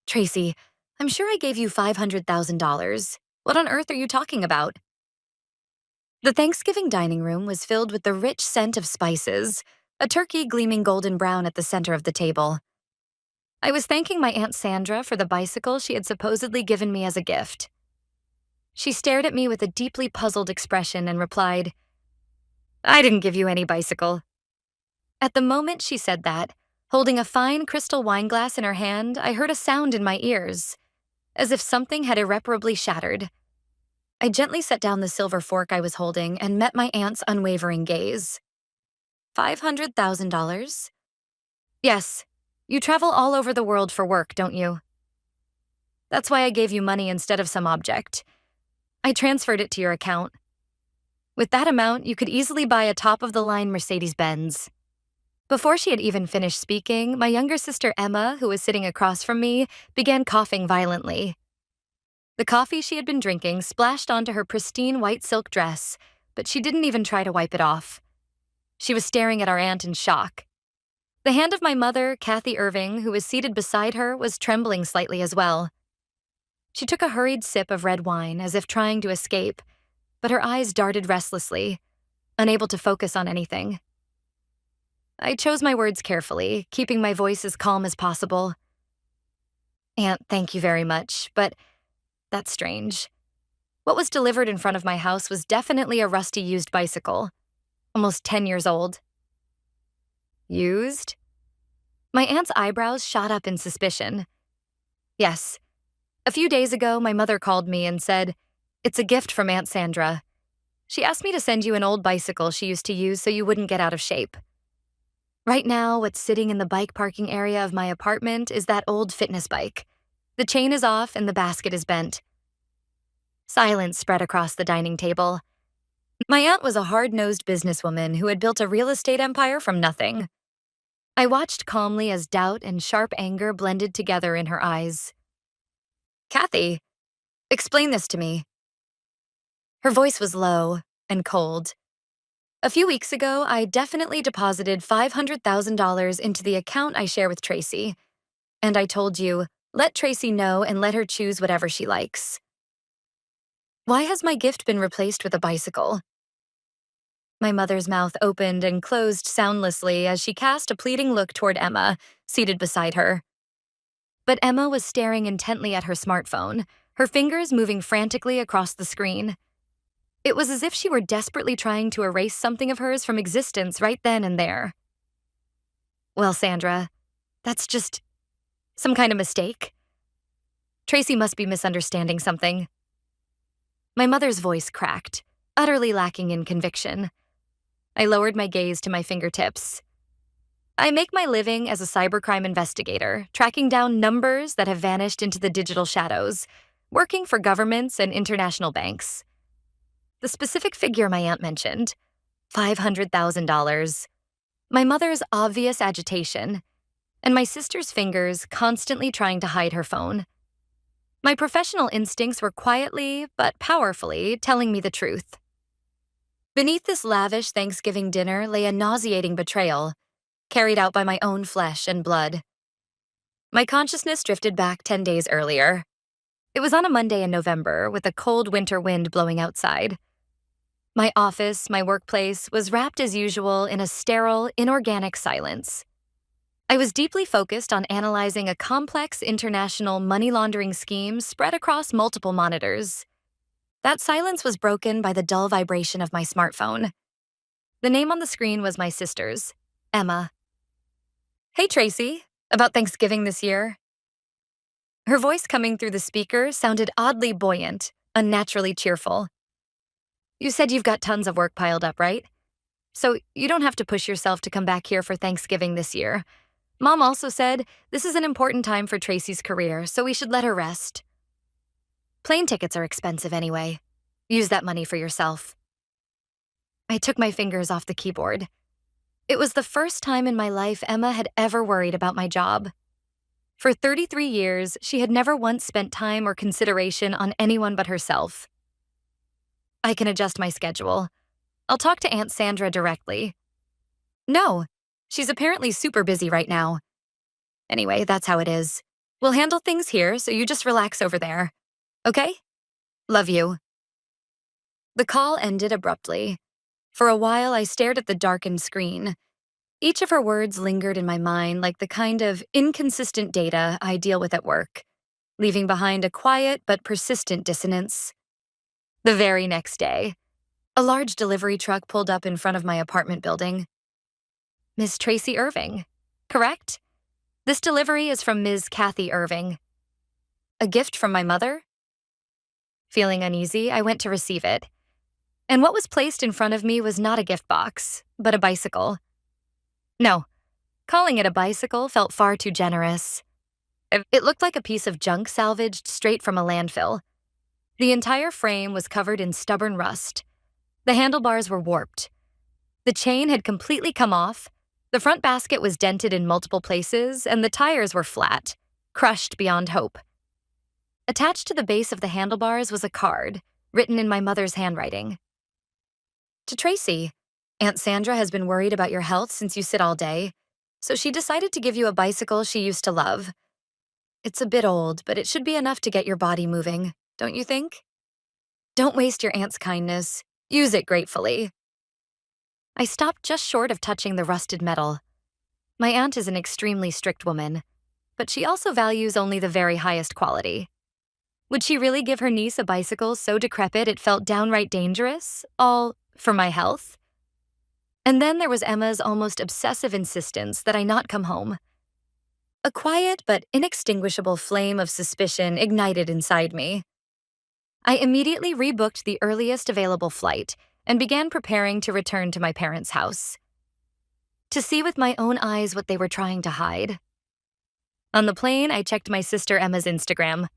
Tracy, I'm sure I gave you $500,000. What on earth are you talking about? The Thanksgiving dining room was filled with the rich scent of spices, a turkey gleaming golden brown at the center of the table. I was thanking my Aunt Sandra for the bicycle she had supposedly given me as a gift. She stared at me with a deeply puzzled expression and replied, "I didn't give you any bicycle." At the moment she said that, holding a fine crystal wine glass in her hand, I heard a sound in my ears, as if something had irreparably shattered. I gently set down the silver fork I was holding and met my aunt's unwavering gaze. $500,000? Yes. You travel all over the world for work, don't you? That's why I gave you money instead of some object. I transferred it to your account. With that amount, you could easily buy a top-of-the-line Mercedes Benz. Before she had even finished speaking, my younger sister Emma, who was sitting across from me, began coughing violently. The coffee she had been drinking splashed onto her pristine white silk dress, but she didn't even try to wipe it off. She was staring at our aunt in shock. The hand of my mother, Kathy Irving, who was seated beside her, was trembling slightly as well. She took a hurried sip of red wine, as if trying to escape, but her eyes darted restlessly, unable to focus on anything. I chose my words carefully, keeping my voice as calm as possible. "Aunt, thank you very much, but that's strange. What was delivered in front of my house was definitely a rusty used bicycle, almost 10 years old." Used? My aunt's eyebrows shot up in suspicion. Yes. A few days ago, my mother called me and said, "It's a gift from Aunt Sandra. She asked me to send you an old bicycle she used to use so you wouldn't get out of shape." Right now, what's sitting in the bike parking area of my apartment is that old fitness bike. The chain is off and the basket is bent. Silence spread across the dining table. My aunt was a hard-nosed businesswoman who had built a real estate empire from nothing. I watched calmly as doubt and sharp anger blended together in her eyes. "Kathy, explain this to me." Her voice was low and cold. "A few weeks ago, I definitely deposited $500,000 into the account I share with Tracy. And I told you, let Tracy know and let her choose whatever she likes. Why has my gift been replaced with a bicycle?" My mother's mouth opened and closed soundlessly as she cast a pleading look toward Emma, seated beside her. But Emma was staring intently at her smartphone, her fingers moving frantically across the screen. It was as if she were desperately trying to erase something of hers from existence right then and there. "Well, Sandra, that's just some kind of mistake. Tracy must be misunderstanding something." My mother's voice cracked, utterly lacking in conviction. I lowered my gaze to my fingertips. "I make my living as a cybercrime investigator, tracking down numbers that have vanished into the digital shadows, working for governments and international banks. The specific figure my aunt mentioned, $500,000. My mother's obvious agitation, and my sister's fingers constantly trying to hide her phone. My professional instincts were quietly, but powerfully, telling me the truth. Beneath this lavish Thanksgiving dinner lay a nauseating betrayal, carried out by my own flesh and blood. My consciousness drifted back 10 days earlier. It was on a Monday in November, with a cold winter wind blowing outside. My office, my workplace, was wrapped as usual in a sterile, inorganic silence. I was deeply focused on analyzing a complex international money laundering scheme spread across multiple monitors. That silence was broken by the dull vibration of my smartphone. The name on the screen was my sister's, Emma. "Hey, Tracy, about Thanksgiving this year." Her voice coming through the speaker sounded oddly buoyant, unnaturally cheerful. "You said you've got tons of work piled up, right? So you don't have to push yourself to come back here for Thanksgiving this year. Mom also said this is an important time for Tracy's career, so we should let her rest. Plane tickets are expensive anyway. Use that money for yourself." I took my fingers off the keyboard. It was the first time in my life Emma had ever worried about my job. For 33 years, she had never once spent time or consideration on anyone but herself. "I can adjust my schedule. I'll talk to Aunt Sandra directly." "No, she's apparently super busy right now. Anyway, that's how it is. We'll handle things here, so you just relax over there. Okay? Love you. The call ended abruptly. For a while, I stared at the darkened screen. Each of her words lingered in my mind like the kind of inconsistent data I deal with at work, leaving behind a quiet but persistent dissonance. The very next day, a large delivery truck pulled up in front of my apartment building. Miss Tracy Irving, correct? This delivery is from Ms. Kathy Irving. A gift from my mother? Feeling uneasy, I went to receive it. And what was placed in front of me was not a gift box, but a bicycle. No, calling it a bicycle felt far too generous. It looked like a piece of junk salvaged straight from a landfill. The entire frame was covered in stubborn rust. The handlebars were warped. The chain had completely come off, the front basket was dented in multiple places, and the tires were flat, crushed beyond hope. Attached to the base of the handlebars was a card, written in my mother's handwriting. To Tracy, Aunt Sandra has been worried about your health since you sit all day, so she decided to give you a bicycle she used to love. It's a bit old, but it should be enough to get your body moving, don't you think? Don't waste your aunt's kindness. Use it gratefully. I stopped just short of touching the rusted metal. My aunt is an extremely strict woman, but she also values only the very highest quality. Would she really give her niece a bicycle so decrepit it felt downright dangerous, all for my health? And then there was Emma's almost obsessive insistence that I not come home. A quiet but inextinguishable flame of suspicion ignited inside me. I immediately rebooked the earliest available flight and began preparing to return to my parents' house. To see with my own eyes what they were trying to hide. On the plane, I checked my sister Emma's Instagram.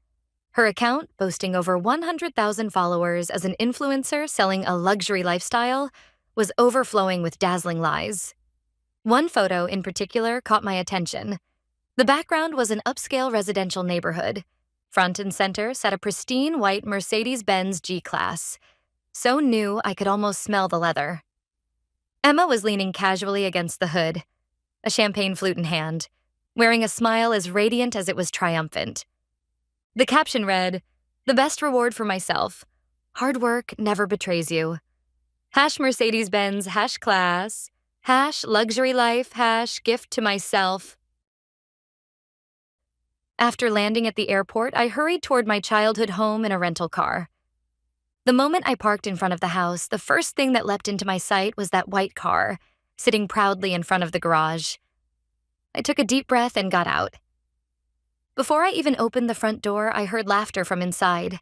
Her account, boasting over 100,000 followers as an influencer selling a luxury lifestyle, was overflowing with dazzling lies. One photo in particular caught my attention. The background was an upscale residential neighborhood. Front and center sat a pristine white Mercedes Benz G-Class. So new I could almost smell the leather. Emma was leaning casually against the hood, a champagne flute in hand, wearing a smile as radiant as it was triumphant. The caption read, "The best reward for myself. Hard work never betrays you. Hash Mercedes Benz, hash class, hash luxury life, hash gift to myself." After landing at the airport, I hurried toward my childhood home in a rental car. The moment I parked in front of the house, the first thing that leapt into my sight was that white car, sitting proudly in front of the garage. I took a deep breath and got out. Before I even opened the front door, I heard laughter from inside.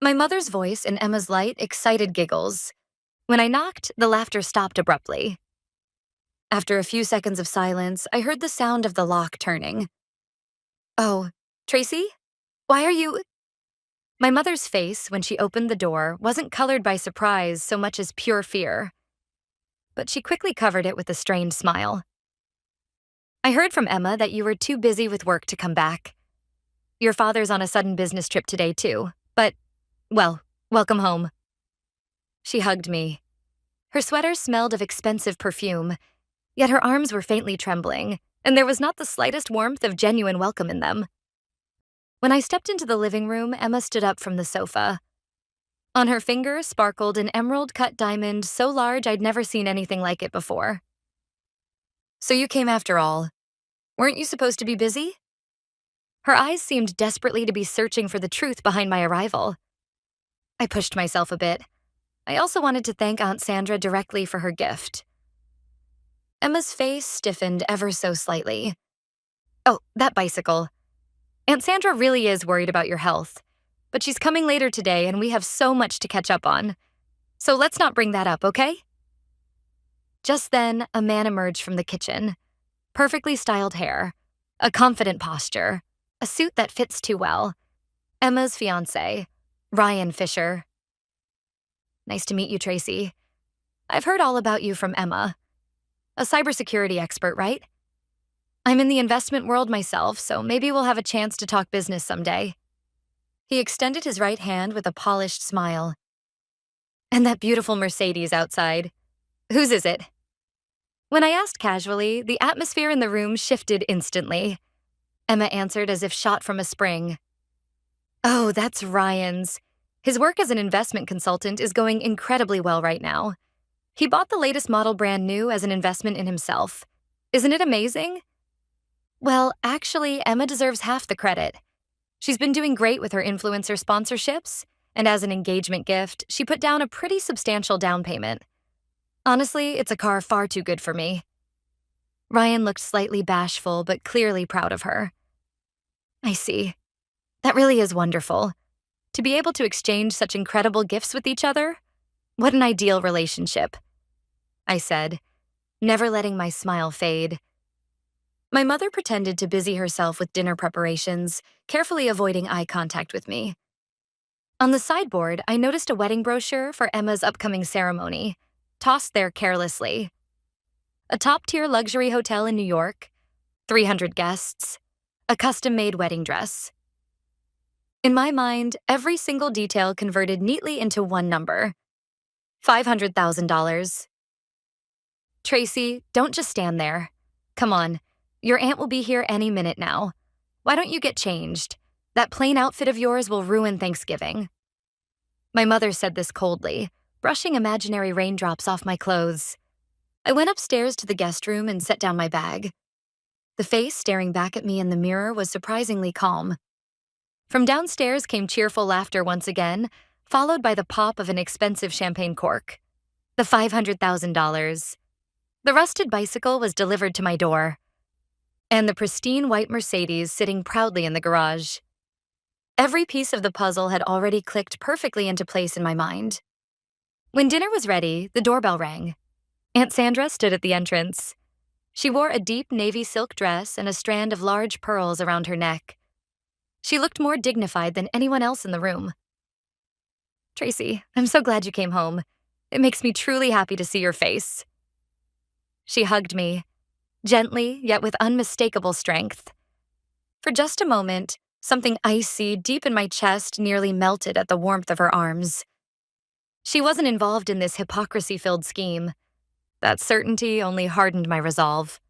My mother's voice in Emma's light excited giggles. When I knocked, the laughter stopped abruptly. After a few seconds of silence, I heard the sound of the lock turning. "Oh, Tracy? Why are you—" My mother's face, when she opened the door, wasn't colored by surprise so much as pure fear. But she quickly covered it with a strained smile. "I heard from Emma that you were too busy with work to come back. Your father's on a sudden business trip today, too. But, well, welcome home." She hugged me. Her sweater smelled of expensive perfume, yet her arms were faintly trembling, and there was not the slightest warmth of genuine welcome in them. When I stepped into the living room, Emma stood up from the sofa. On her finger sparkled an emerald-cut diamond so large I'd never seen anything like it before. "So you came after all. Weren't you supposed to be busy?" Her eyes seemed desperately to be searching for the truth behind my arrival. I pushed myself a bit. I also wanted to thank Aunt Sandra directly for her gift. Emma's face stiffened ever so slightly. "Oh, that bicycle. Aunt Sandra really is worried about your health, but she's coming later today and we have so much to catch up on. So let's not bring that up, okay?" Just then, a man emerged from the kitchen. Perfectly styled hair, a confident posture, a suit that fits too well. Emma's fiancé, Ryan Fisher. "Nice to meet you, Tracy. I've heard all about you from Emma. A cybersecurity expert, right? I'm in the investment world myself, so maybe we'll have a chance to talk business someday." He extended his right hand with a polished smile. "And that beautiful Mercedes outside. Whose is it?" When I asked casually, the atmosphere in the room shifted instantly. Emma answered as if shot from a spring. Oh, that's Ryan's. His work as an investment consultant is going incredibly well right now. He bought the latest model brand new as an investment in himself. Isn't it amazing? Well, actually, Emma deserves half the credit. She's been doing great with her influencer sponsorships, and as an engagement gift, she put down a pretty substantial down payment. Honestly, it's a car far too good for me. Ryan looked slightly bashful, but clearly proud of her. I see. That really is wonderful. To be able to exchange such incredible gifts with each other? What an ideal relationship, I said, never letting my smile fade. My mother pretended to busy herself with dinner preparations, carefully avoiding eye contact with me. On the sideboard, I noticed a wedding brochure for Emma's upcoming ceremony, tossed there carelessly. A top-tier luxury hotel in New York, 300 guests, a custom-made wedding dress. In my mind, every single detail converted neatly into one number: $500,000. Tracy, don't just stand there. Come on, your aunt will be here any minute now. Why don't you get changed? That plain outfit of yours will ruin Thanksgiving. My mother said this coldly, brushing imaginary raindrops off my clothes. I went upstairs to the guest room and set down my bag. The face staring back at me in the mirror was surprisingly calm. From downstairs came cheerful laughter once again, followed by the pop of an expensive champagne cork. The $500,000. The rusted bicycle was delivered to my door, and the pristine white Mercedes sitting proudly in the garage. Every piece of the puzzle had already clicked perfectly into place in my mind. When dinner was ready, the doorbell rang. Aunt Sandra stood at the entrance. She wore a deep navy silk dress and a strand of large pearls around her neck. She looked more dignified than anyone else in the room. Tracy, I'm so glad you came home. It makes me truly happy to see your face. She hugged me, gently yet with unmistakable strength. For just a moment, something icy deep in my chest nearly melted at the warmth of her arms. She wasn't involved in this hypocrisy-filled scheme. That certainty only hardened my resolve.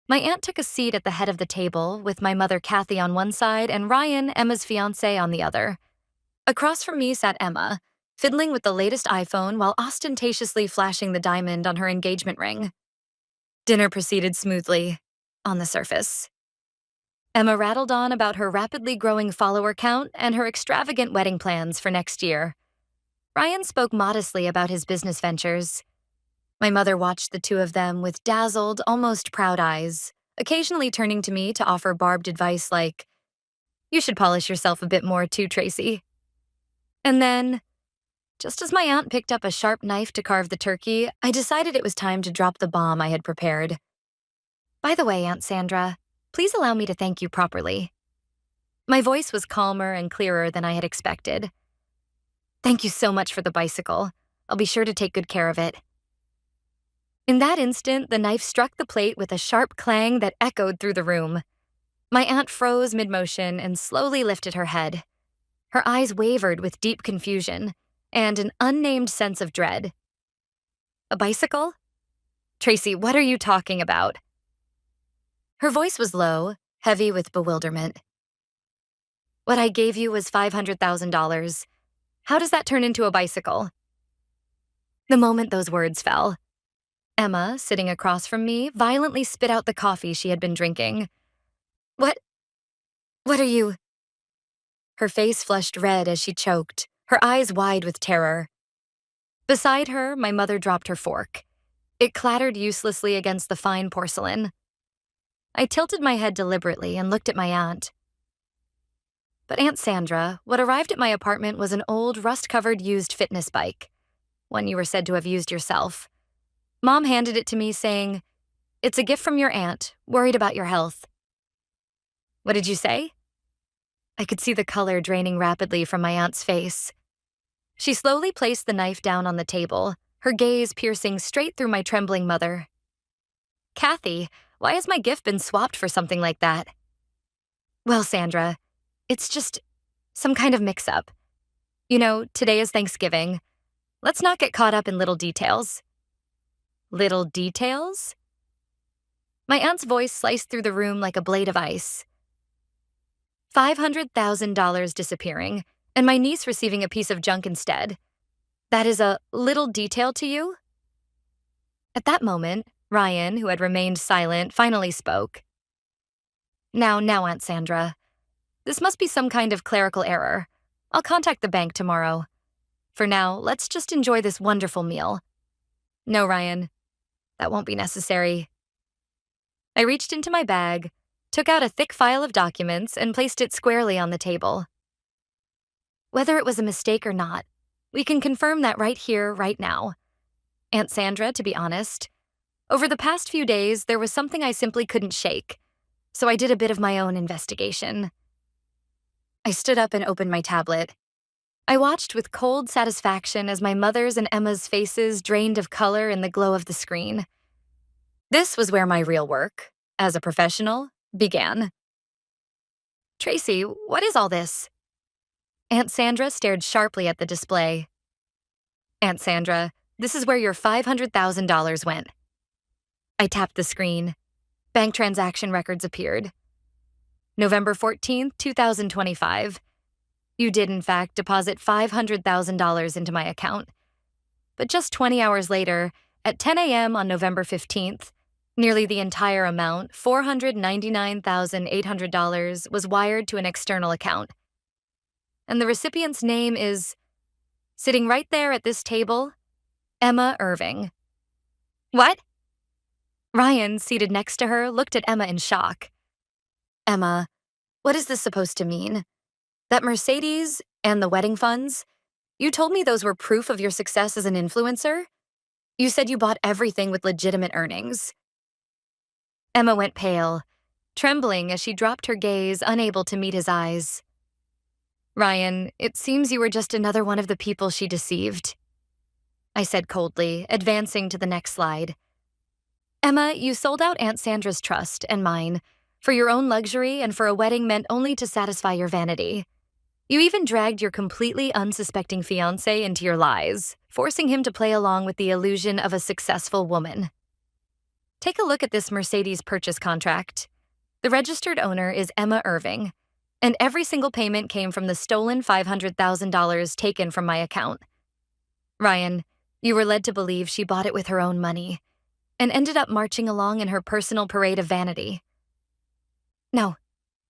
My aunt took a seat at the head of the table, with my mother Kathy on one side and Ryan, Emma's fiancé, on the other. Across from me sat Emma, fiddling with the latest iPhone while ostentatiously flashing the diamond on her engagement ring. Dinner proceeded smoothly, on the surface. Emma rattled on about her rapidly growing follower count and her extravagant wedding plans for next year. Ryan spoke modestly about his business ventures. My mother watched the two of them with dazzled, almost proud eyes, occasionally turning to me to offer barbed advice like, "You should polish yourself a bit more too, Tracy." And then, just as my aunt picked up a sharp knife to carve the turkey, I decided it was time to drop the bomb I had prepared. By the way, Aunt Sandra, please allow me to thank you properly. My voice was calmer and clearer than I had expected. Thank you so much for the bicycle. I'll be sure to take good care of it. In that instant, the knife struck the plate with a sharp clang that echoed through the room. My aunt froze mid-motion and slowly lifted her head. Her eyes wavered with deep confusion and an unnamed sense of dread. A bicycle? Tracy, what are you talking about? Her voice was low, heavy with bewilderment. What I gave you was $500,000. How does that turn into a bicycle? The moment those words fell, Emma, sitting across from me, violently spit out the coffee she had been drinking. What are you? Her face flushed red as she choked, her eyes wide with terror. Beside her, my mother dropped her fork. It clattered uselessly against the fine porcelain. I tilted my head deliberately and looked at my aunt. But Aunt Sandra, what arrived at my apartment was an old, rust-covered used fitness bike, one you were said to have used yourself. Mom handed it to me saying, "It's a gift from your aunt, worried about your health." What did you say? I could see the color draining rapidly from my aunt's face. She slowly placed the knife down on the table, her gaze piercing straight through my trembling mother. Kathy, why has my gift been swapped for something like that? Well, Sandra, it's just some kind of mix-up. You know, today is Thanksgiving. Let's not get caught up in little details. Little details? My aunt's voice sliced through the room like a blade of ice. $500,000 disappearing, and my niece receiving a piece of junk instead. That is a little detail to you? At that moment, Ryan, who had remained silent, finally spoke. Now, Aunt Sandra. This must be some kind of clerical error. I'll contact the bank tomorrow. For now, let's just enjoy this wonderful meal. No, Ryan. That won't be necessary. I reached into my bag, took out a thick file of documents, and placed it squarely on the table. Whether it was a mistake or not, we can confirm that right here, right now. Aunt Sandra, to be honest, over the past few days, there was something I simply couldn't shake, so I did a bit of my own investigation. I stood up and opened my tablet. I watched with cold satisfaction as my mother's and Emma's faces drained of color in the glow of the screen. This was where my real work, as a professional, began. Tracy, what is all this? Aunt Sandra stared sharply at the display. Aunt Sandra, this is where your $500,000 went. I tapped the screen. Bank transaction records appeared. November 14th, 2025. You did, in fact, deposit $500,000 into my account. But just 20 hours later, at 10 a.m. on November 15th, nearly the entire amount, $499,800, was wired to an external account. And the recipient's name is, sitting right there at this table, Emma Irving. What? Ryan, seated next to her, looked at Emma in shock. Emma, what is this supposed to mean? That Mercedes and the wedding funds? You told me those were proof of your success as an influencer? You said you bought everything with legitimate earnings. Emma went pale, trembling as she dropped her gaze, unable to meet his eyes. Ryan, it seems you were just another one of the people she deceived. I said coldly, advancing to the next slide. Emma, you sold out Aunt Sandra's trust and mine for your own luxury and for a wedding meant only to satisfy your vanity. You even dragged your completely unsuspecting fiancé into your lies, forcing him to play along with the illusion of a successful woman. Take a look at this Mercedes purchase contract. The registered owner is Emma Irving, and every single payment came from the stolen $500,000 taken from my account. Ryan, you were led to believe she bought it with her own money and ended up marching along in her personal parade of vanity. No,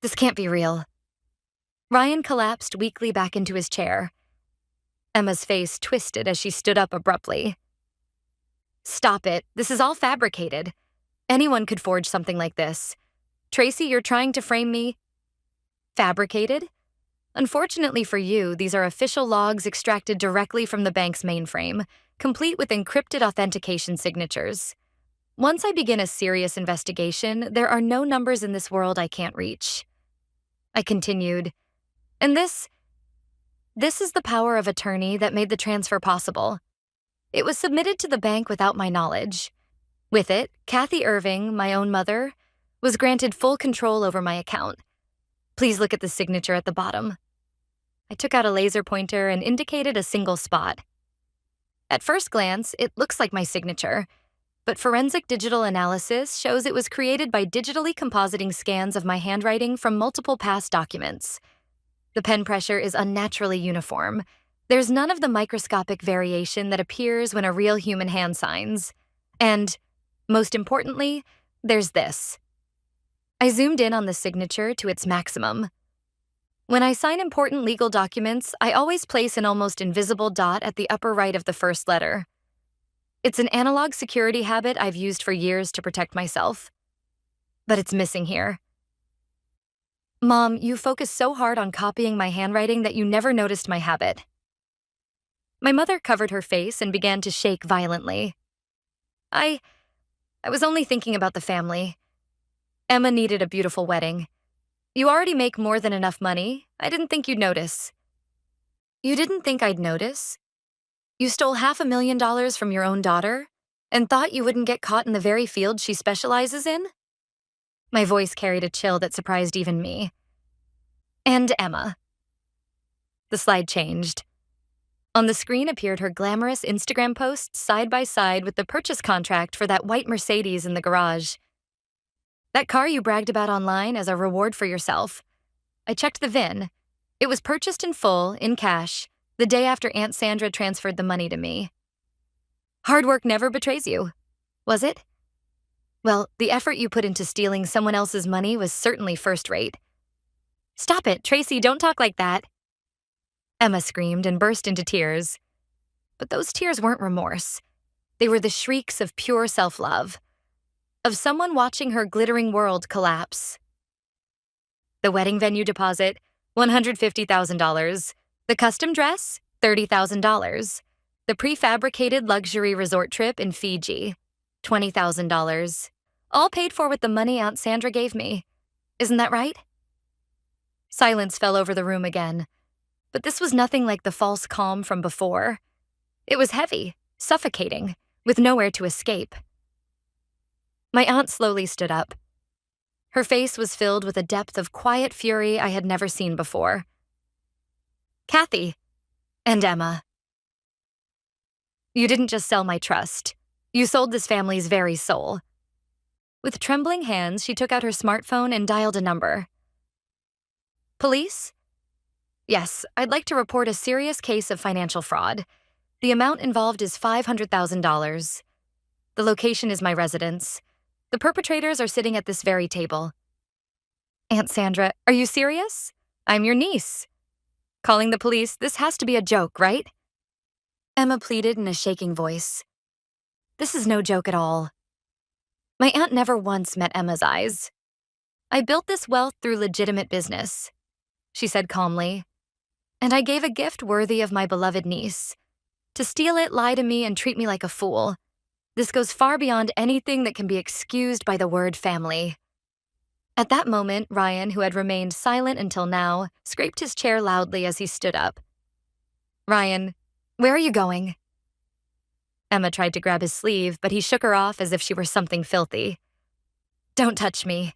this can't be real. Ryan collapsed weakly back into his chair. Emma's face twisted as she stood up abruptly. Stop it. This is all fabricated. Anyone could forge something like this. Tracy, you're trying to frame me. Fabricated? Unfortunately for you, these are official logs extracted directly from the bank's mainframe, complete with encrypted authentication signatures. Once I begin a serious investigation, there are no numbers in this world I can't reach. I continued, and this is the power of attorney that made the transfer possible. It was submitted to the bank without my knowledge. With it, Kathy Irving, my own mother, was granted full control over my account. Please look at the signature at the bottom. I took out a laser pointer and indicated a single spot. At first glance, it looks like my signature, but forensic digital analysis shows it was created by digitally compositing scans of my handwriting from multiple past documents. The pen pressure is unnaturally uniform. There's none of the microscopic variation that appears when a real human hand signs. And, most importantly, there's this. I zoomed in on the signature to its maximum. When I sign important legal documents, I always place an almost invisible dot at the upper right of the first letter. It's an analog security habit I've used for years to protect myself. But it's missing here. Mom, you focused so hard on copying my handwriting that you never noticed my habit. My mother covered her face and began to shake violently. I was only thinking about the family. Emma needed a beautiful wedding. You already make more than enough money. I didn't think you'd notice. You didn't think I'd notice? You stole $500,000 from your own daughter and thought you wouldn't get caught in the very field she specializes in? My voice carried a chill that surprised even me. And Emma. The slide changed. On the screen appeared her glamorous Instagram posts side by side with the purchase contract for that white Mercedes in the garage. That car you bragged about online as a reward for yourself. I checked the VIN. It was purchased in full, in cash, the day after Aunt Sandra transferred the money to me. Hard work never betrays you, was it? Well, the effort you put into stealing someone else's money was certainly first rate. Stop it, Tracy, don't talk like that. Emma screamed and burst into tears. But those tears weren't remorse. They were the shrieks of pure self-love, of someone watching her glittering world collapse. The wedding venue deposit, $150,000. The custom dress, $30,000. The prefabricated luxury resort trip in Fiji, $20,000. All paid for with the money Aunt Sandra gave me. Isn't that right? Silence fell over the room again, but this was nothing like the false calm from before. It was heavy, suffocating, with nowhere to escape. My aunt slowly stood up. Her face was filled with a depth of quiet fury I had never seen before. Kathy and Emma, you didn't just sell my trust. You sold this family's very soul. With trembling hands, she took out her smartphone and dialed a number. Police? Yes, I'd like to report a serious case of financial fraud. The amount involved is $500,000. The location is my residence. The perpetrators are sitting at this very table. Aunt Sandra, are you serious? I'm your niece. Calling the police, this has to be a joke, right? Emma pleaded in a shaking voice. This is no joke at all. My aunt never once met Emma's eyes. I built this wealth through legitimate business, she said calmly. And I gave a gift worthy of my beloved niece. To steal it, lie to me, and treat me like a fool. This goes far beyond anything that can be excused by the word family. At that moment, Ryan, who had remained silent until now, scraped his chair loudly as he stood up. Ryan, where are you going? Emma tried to grab his sleeve, but he shook her off as if she were something filthy. Don't touch me.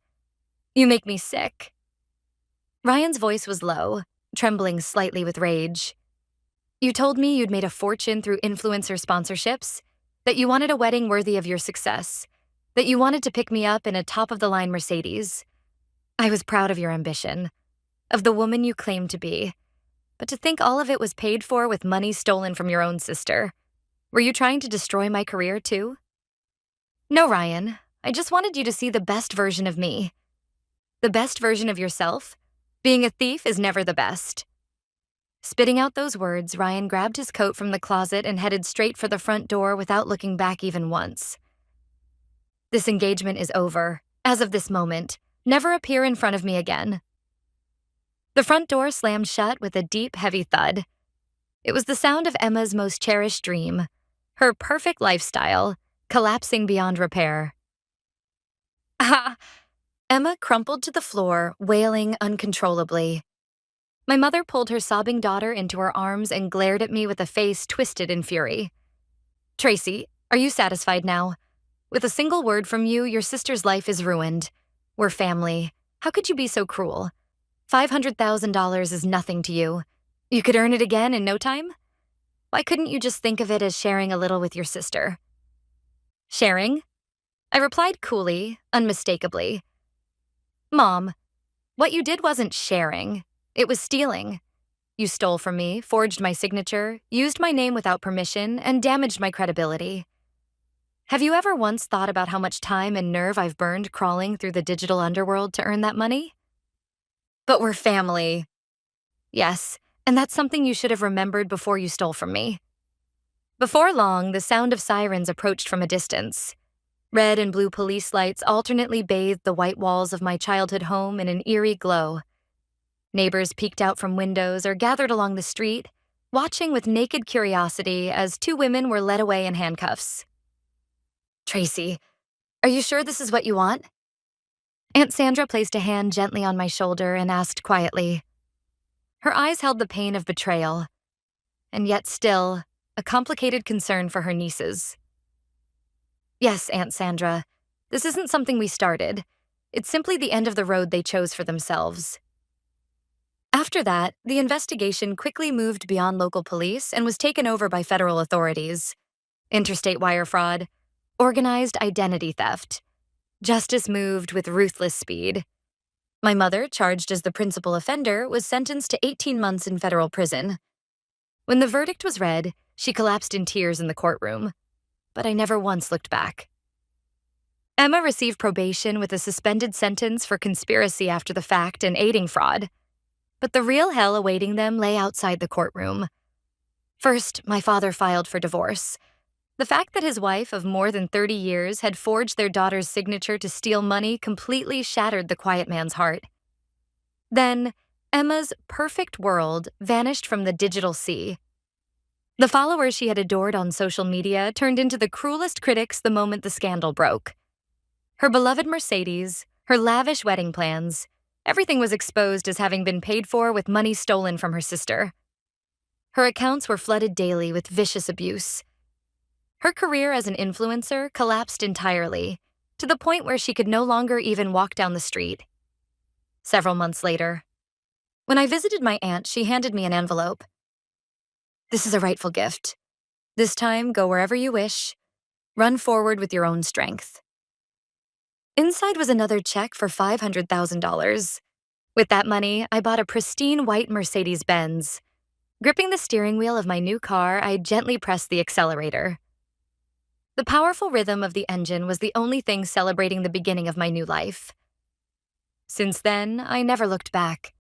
You make me sick. Ryan's voice was low, trembling slightly with rage. You told me you'd made a fortune through influencer sponsorships, that you wanted a wedding worthy of your success, that you wanted to pick me up in a top-of-the-line Mercedes. I was proud of your ambition, of the woman you claimed to be, but to think all of it was paid for with money stolen from your own sister. Were you trying to destroy my career too? No, Ryan. I just wanted you to see the best version of me. The best version of yourself? Being a thief is never the best. Spitting out those words, Ryan grabbed his coat from the closet and headed straight for the front door without looking back even once. This engagement is over. As of this moment, never appear in front of me again. The front door slammed shut with a deep, heavy thud. It was the sound of Emma's most cherished dream, her perfect lifestyle, collapsing beyond repair. Ah! Emma crumpled to the floor, wailing uncontrollably. My mother pulled her sobbing daughter into her arms and glared at me with a face twisted in fury. Tracy, are you satisfied now? With a single word from you, your sister's life is ruined. We're family. How could you be so cruel? $500,000 is nothing to you. You could earn it again in no time? Why couldn't you just think of it as sharing a little with your sister? Sharing? I replied coolly, unmistakably. Mom, what you did wasn't sharing. It was stealing. You stole from me, forged my signature, used my name without permission, and damaged my credibility. Have you ever once thought about how much time and nerve I've burned crawling through the digital underworld to earn that money? But we're family. Yes, and that's something you should have remembered before you stole from me. Before long, the sound of sirens approached from a distance. Red and blue police lights alternately bathed the white walls of my childhood home in an eerie glow. Neighbors peeked out from windows or gathered along the street, watching with naked curiosity as two women were led away in handcuffs. Tracy, are you sure this is what you want? Aunt Sandra placed a hand gently on my shoulder and asked quietly. Her eyes held the pain of betrayal, and yet still, a complicated concern for her nieces. Yes, Aunt Sandra, this isn't something we started. It's simply the end of the road they chose for themselves. After that, the investigation quickly moved beyond local police and was taken over by federal authorities. Interstate wire fraud, organized identity theft. Justice moved with ruthless speed. My mother, charged as the principal offender, was sentenced to 18 months in federal prison. When the verdict was read, she collapsed in tears in the courtroom, but I never once looked back. Emma received probation with a suspended sentence for conspiracy after the fact and aiding fraud, but the real hell awaiting them lay outside the courtroom. First, my father filed for divorce. The fact that his wife of more than 30 years had forged their daughter's signature to steal money completely shattered the quiet man's heart. Then, Emma's perfect world vanished from the digital sea. The followers she had adored on social media turned into the cruelest critics the moment the scandal broke. Her beloved Mercedes, her lavish wedding plans, everything was exposed as having been paid for with money stolen from her sister. Her accounts were flooded daily with vicious abuse. Her career as an influencer collapsed entirely, to the point where she could no longer even walk down the street. Several months later, when I visited my aunt, she handed me an envelope. "This is a rightful gift. This time, go wherever you wish. Run forward with your own strength." Inside was another check for $500,000. With that money, I bought a pristine white Mercedes Benz. Gripping the steering wheel of my new car, I gently pressed the accelerator. The powerful rhythm of the engine was the only thing celebrating the beginning of my new life. Since then, I never looked back.